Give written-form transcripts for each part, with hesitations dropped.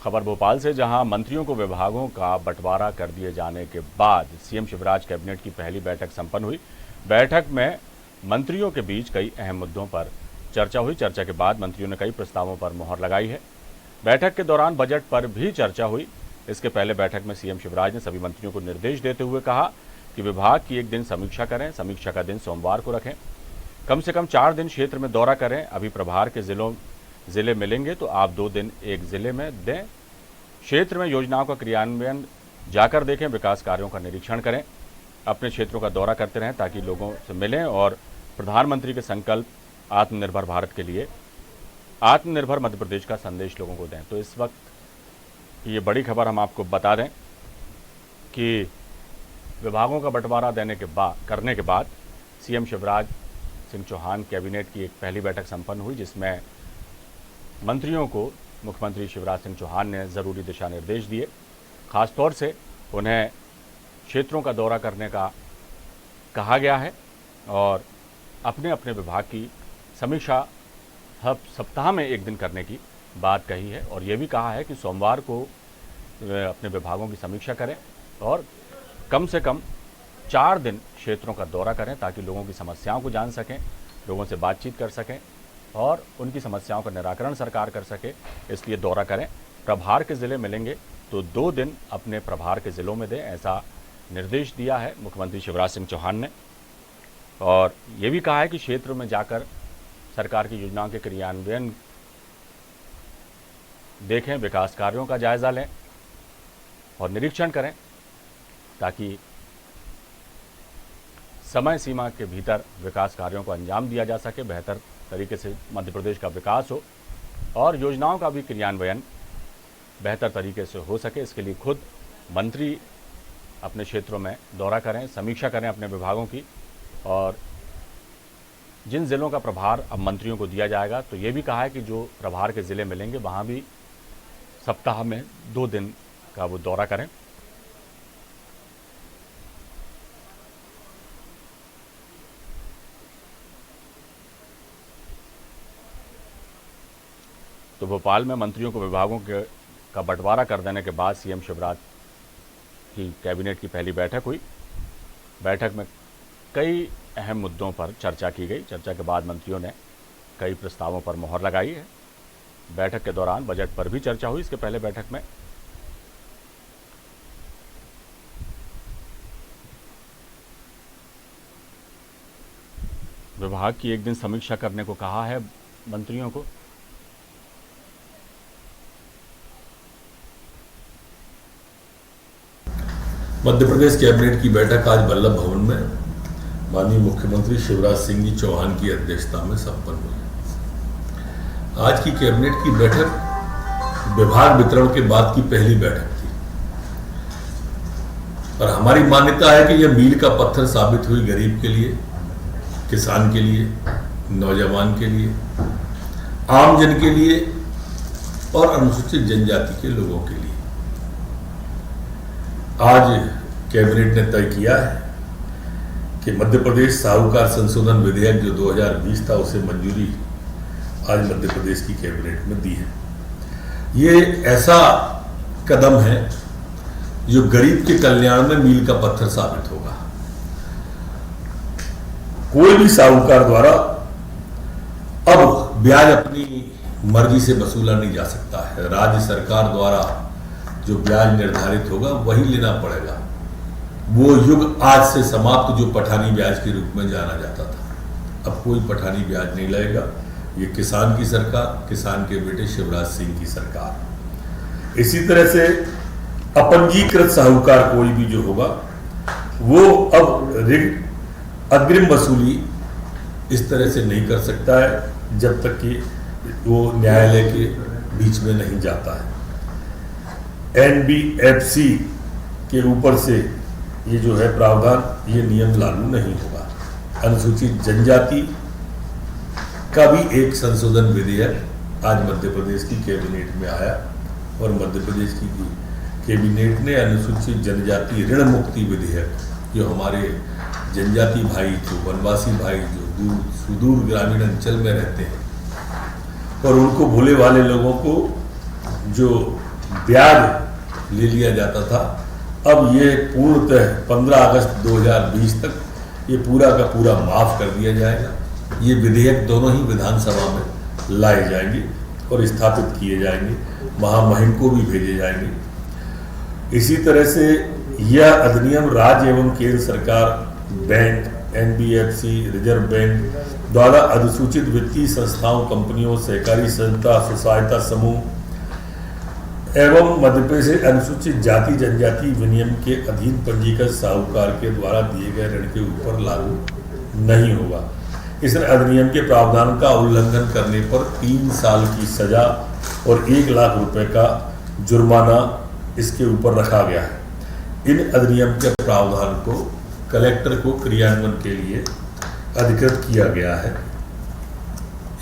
खबर भोपाल से, जहां मंत्रियों को विभागों का बंटवारा कर दिए जाने के बाद सीएम शिवराज कैबिनेट की पहली बैठक संपन्न हुई। बैठक में मंत्रियों के बीच कई अहम मुद्दों पर चर्चा हुई। चर्चा के बाद मंत्रियों ने कई प्रस्तावों पर मुहर लगाई है। बैठक के दौरान बजट पर भी चर्चा हुई। इसके पहले बैठक में सीएम शिवराज ने सभी मंत्रियों को निर्देश देते हुए कहा कि विभाग की एक दिन समीक्षा करें। समीक्षा का दिन सोमवार को रखें। कम से कम 4 दिन क्षेत्र में दौरा करें। अभी प्रभार के जिले मिलेंगे तो आप 2 दिन एक जिले में दें। क्षेत्र में योजनाओं का क्रियान्वयन जाकर देखें। विकास कार्यों का निरीक्षण करें। अपने क्षेत्रों का दौरा करते रहें ताकि लोगों से मिलें और प्रधानमंत्री के संकल्प आत्मनिर्भर भारत के लिए आत्मनिर्भर मध्य प्रदेश का संदेश लोगों को दें। तो इस वक्त ये बड़ी खबर हम आपको बता दें कि विभागों का बंटवारा करने के बाद सीएम शिवराज सिंह चौहान कैबिनेट की एक पहली बैठक संपन्न हुई, जिसमें मंत्रियों को मुख्यमंत्री शिवराज सिंह चौहान ने ज़रूरी दिशा निर्देश दिए। खासतौर से उन्हें क्षेत्रों का दौरा करने का कहा गया है और अपने अपने विभाग की समीक्षा हर सप्ताह में एक दिन करने की बात कही है और ये भी कहा है कि सोमवार को अपने विभागों की समीक्षा करें और कम से कम 4 दिन क्षेत्रों का दौरा करें ताकि लोगों की समस्याओं को जान सकें, लोगों से बातचीत कर सकें और उनकी समस्याओं का निराकरण सरकार कर सके। इसलिए दौरा करें। प्रभार के ज़िले मिलेंगे तो 2 दिन अपने प्रभार के ज़िलों में दें, ऐसा निर्देश दिया है मुख्यमंत्री शिवराज सिंह चौहान ने। और ये भी कहा है कि क्षेत्र में जाकर सरकार की योजनाओं के क्रियान्वयन देखें, विकास कार्यों का जायज़ा लें और निरीक्षण करें ताकि समय सीमा के भीतर विकास कार्यों को अंजाम दिया जा सके, बेहतर तरीके से मध्य प्रदेश का विकास हो और योजनाओं का भी क्रियान्वयन बेहतर तरीके से हो सके। इसके लिए खुद मंत्री अपने क्षेत्रों में दौरा करें, समीक्षा करें अपने विभागों की और जिन ज़िलों का प्रभार अब मंत्रियों को दिया जाएगा तो ये भी कहा है कि जो प्रभार के ज़िले मिलेंगे वहाँ भी सप्ताह में 2 दिन का वो दौरा करें। तो भोपाल में मंत्रियों को विभागों का बंटवारा कर देने के बाद सीएम शिवराज की कैबिनेट की पहली बैठक हुई। बैठक में कई अहम मुद्दों पर चर्चा की गई। चर्चा के बाद मंत्रियों ने कई प्रस्तावों पर मुहर लगाई है। बैठक के दौरान बजट पर भी चर्चा हुई। इसके पहले बैठक में विभाग की एक दिन समीक्षा करने को कहा है मंत्रियों को। मध्य प्रदेश कैबिनेट की बैठक आज वल्लभ भवन में माननीय मुख्यमंत्री शिवराज सिंह जी चौहान की अध्यक्षता में संपन्न हुई। आज की कैबिनेट की बैठक विभाग वितरण के बाद की पहली बैठक थी और हमारी मान्यता है कि यह मील का पत्थर साबित हुई गरीब के लिए, किसान के लिए, नौजवान के लिए, आम जन के लिए और अनुसूचित जनजाति के लोगों के लिए। आज कैबिनेट ने तय किया है कि मध्य प्रदेश साहूकार संशोधन विधेयक जो 2020 था उसे मंजूरी आज मध्य प्रदेश की कैबिनेट में दी है। ये ऐसा कदम है जो गरीब के कल्याण में मील का पत्थर साबित होगा। कोई भी साहूकार द्वारा अब ब्याज अपनी मर्जी से वसूला नहीं जा सकता है। राज्य सरकार द्वारा जो ब्याज निर्धारित होगा वही लेना पड़ेगा। वो युग आज से समाप्त जो पठानी ब्याज के रूप में जाना जाता था। अब कोई पठानी ब्याज नहीं लगेगा। ये किसान की सरकार, किसान के बेटे शिवराज सिंह की सरकार। इसी तरह से अपंजीकृत साहूकार कोई भी जो होगा वो अब अग्रिम वसूली इस तरह से नहीं कर सकता है जब तक कि वो न्यायालय के बीच में नहीं जाता है। NBFC के ऊपर से ये जो है प्रावधान, ये नियम लागू नहीं होगा। अनुसूचित जनजाति का भी एक संशोधन विधेयक आज मध्य प्रदेश की कैबिनेट में आया और मध्य प्रदेश की कैबिनेट ने अनुसूचित जनजाति ऋण मुक्ति विधेयक, जो हमारे जनजाति भाई, जो वनवासी भाई, जो सुदूर ग्रामीण अंचल में रहते हैं और उनको भोले वाले लोगों को जो ब्याज ले लिया जाता था, अब ये पूर्णतः 15 अगस्त 2020 तक ये पूरा का पूरा माफ कर दिया जाएगा। ये विधेयक दोनों ही विधानसभा में लाए जाएंगे और स्थापित किए जाएंगे, महामहिम को भी भेजे जाएंगे। इसी तरह से यह अधिनियम राज्य एवं केंद्र सरकार, बैंक, NBFC, रिजर्व बैंक द्वारा अधिसूचित वित्तीय संस्थाओं, कंपनियों, सहकारी संस्था, स्वसहायता समूह एवं मध्य प्रदेश से अनुसूचित जाति जनजाति विनियम के अधीन पंजीकृत साहूकार के द्वारा दिए गए ऋण के ऊपर लागू नहीं होगा। इस अधिनियम के प्रावधान का उल्लंघन करने पर 3 साल की सजा और 1 लाख रुपए का जुर्माना इसके ऊपर रखा गया है। इन अधिनियम के प्रावधान को कलेक्टर को क्रियान्वयन के लिए अधिकृत किया गया है।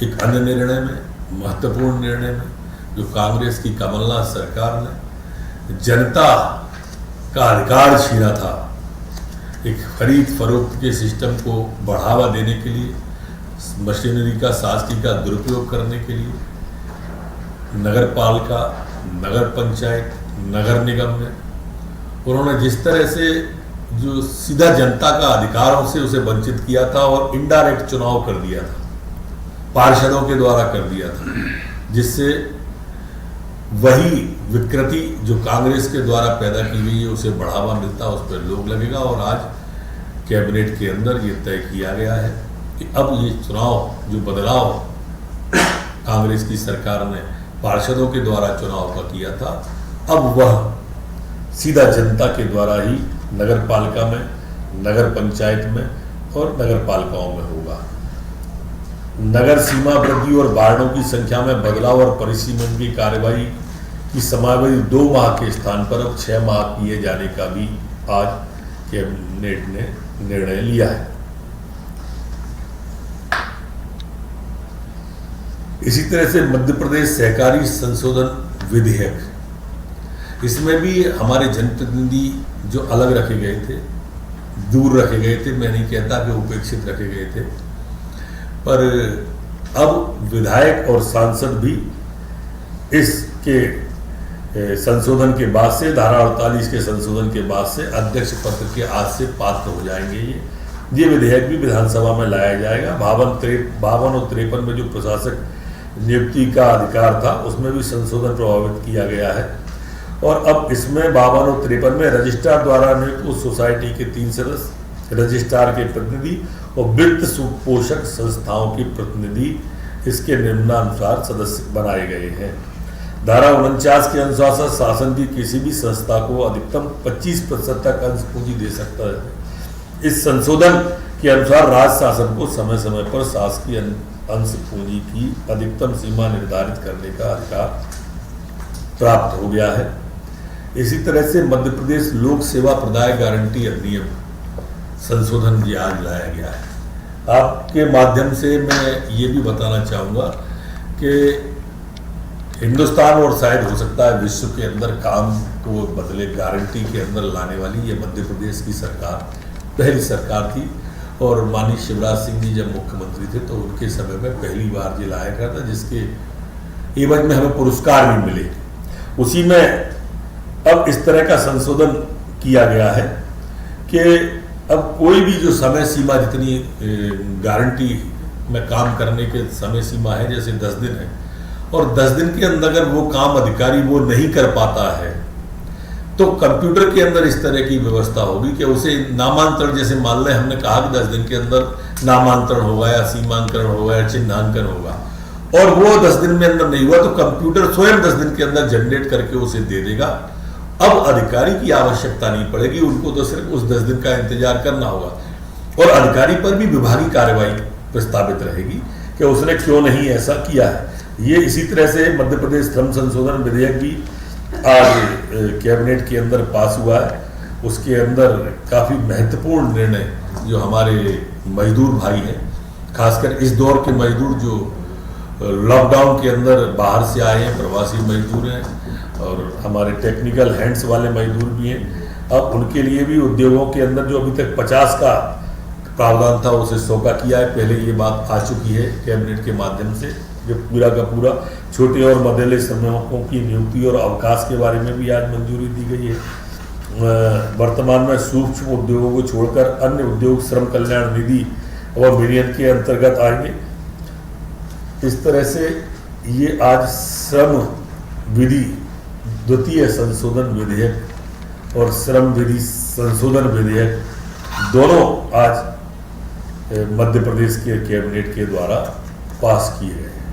एक अन्य निर्णय में, महत्वपूर्ण निर्णय में, जो कांग्रेस की कमलनाथ सरकार ने जनता का अधिकार छीना था, एक खरीद फरोख्त के सिस्टम को बढ़ावा देने के लिए, मशीनरी का, शासकीय का दुरुपयोग करने के लिए नगर पालिका, नगर पंचायत, नगर निगम में उन्होंने जिस तरह से जो सीधा जनता का अधिकारों से उसे वंचित किया था और इनडायरेक्ट चुनाव कर दिया था, पार्षदों के द्वारा कर दिया था, जिससे वही विकृति जो कांग्रेस के द्वारा पैदा की गई है उसे बढ़ावा मिलता, उस पर लोग लगेगा। और आज कैबिनेट के अंदर ये तय किया गया है कि अब ये चुनाव, जो बदलाव कांग्रेस की सरकार ने पार्षदों के द्वारा चुनाव का किया था, अब वह सीधा जनता के द्वारा ही नगर पालिका में, नगर पंचायत में और नगर पालिकाओं में होगा। नगर सीमा वृद्धि और वार्डों की संख्या में बदलाव और परिसीमन की कार्यवाही की समावधि 2 माह के स्थान पर अब 6 माह किए जाने का भी आज कैबिनेट ने निर्णय लिया है। इसी तरह से मध्य प्रदेश सहकारी संशोधन विधेयक, इसमें भी हमारे जनप्रतिनिधि जो अलग रखे गए थे, दूर रखे गए थे, मैं नहीं कहता कि उपेक्षित रखे गए थे, पर अब विधायक और सांसद भी इसके संशोधन के बाद से, धारा 48 के संशोधन के बाद से अध्यक्ष पत्र के आज से पात्र हो जाएंगे। ये विधेयक भी विधानसभा में लाया जाएगा। 52 और 53 में जो प्रशासक नियुक्ति का अधिकार था उसमें भी संशोधन प्रभावित किया गया है। और अब इसमें 52 और 53 में रजिस्ट्रार द्वारा नियुक्त उस सोसाइटी के 3 सदस्य, रजिस्ट्रार के प्रतिनिधि और वित्त पोषक संस्थाओं के प्रतिनिधि इसके निम्नानुसार सदस्य बनाए गए हैं। धारा 49 के अनुसार शासन की किसी भी संस्था को अधिकतम 25% तक अंश पूंजी दे सकता है। इस संशोधन के अनुसार राज्य शासन को समय समय पर शासकीय अंश पूंजी की अधिकतम सीमा निर्धारित करने का अधिकार प्राप्त हो गया है। इसी तरह से मध्य प्रदेश लोक सेवा प्रदाय गारंटी अधिनियम संशोधन भी आज लाया गया है। आपके माध्यम से मैं ये भी बताना चाहूँगा कि हिंदुस्तान और शायद हो सकता है विश्व के अंदर काम को बदले गारंटी के अंदर लाने वाली ये मध्य प्रदेश की सरकार पहली सरकार थी। और माननीय शिवराज सिंह जी जब मुख्यमंत्री थे तो उनके समय में पहली बार ये लाया गया था, जिसके एवज में हमें पुरस्कार भी मिले। उसी में अब इस तरह का संशोधन किया गया है कि अब कोई भी जो समय सीमा, जितनी गारंटी में काम करने के समय सीमा है, जैसे 10 दिन है, और 10 दिन के अंदर अगर वो काम अधिकारी वो नहीं कर पाता है तो कंप्यूटर के अंदर इस तरह की व्यवस्था होगी कि उसे नामांतरण, जैसे मान लें हमने कहा कि 10 दिन के अंदर नामांतरण होगा या सीमांकन होगा या चिन्हांकन होगा, और वो 10 दिन में अंदर नहीं हुआ तो कंप्यूटर स्वयं 10 दिन के अंदर जनरेट करके उसे दे देगा। अब अधिकारी की आवश्यकता नहीं पड़ेगी, उनको तो सिर्फ उस 10 दिन का इंतजार करना होगा। और अधिकारी पर भी विभागीय कार्रवाई प्रस्तावित रहेगी कि उसने क्यों नहीं ऐसा किया है। ये इसी तरह से मध्य प्रदेश श्रम संशोधन विधेयक भी आज कैबिनेट के अंदर पास हुआ है। उसके अंदर काफ़ी महत्वपूर्ण निर्णय जो हमारे मजदूर भाई हैं, खासकर इस दौर के मजदूर जो लॉकडाउन के अंदर बाहर से आए हैं, प्रवासी मजदूर हैं, और हमारे टेक्निकल हैंड्स वाले मजदूर भी हैं। अब उनके लिए भी उद्योगों के अंदर जो अभी तक 50 का प्रावधान था उसे 100 का किया है। पहले ये बात आ चुकी है कैबिनेट के माध्यम से। जो पूरा का पूरा छोटे और मध्यम श्रमिकों की नियुक्ति और अवकाश के बारे में भी आज मंजूरी दी गई है। वर्तमान में सूक्ष्म उद्योगों को छोड़कर अन्य उद्योग श्रम कल्याण निधि और विनियम के अंतर्गत आएंगे। इस तरह से ये आज श्रम विधि द्वितीय संशोधन विधेयक और श्रम विधि संशोधन विधेयक दोनों आज मध्य प्रदेश के कैबिनेट के द्वारा पास किए गए।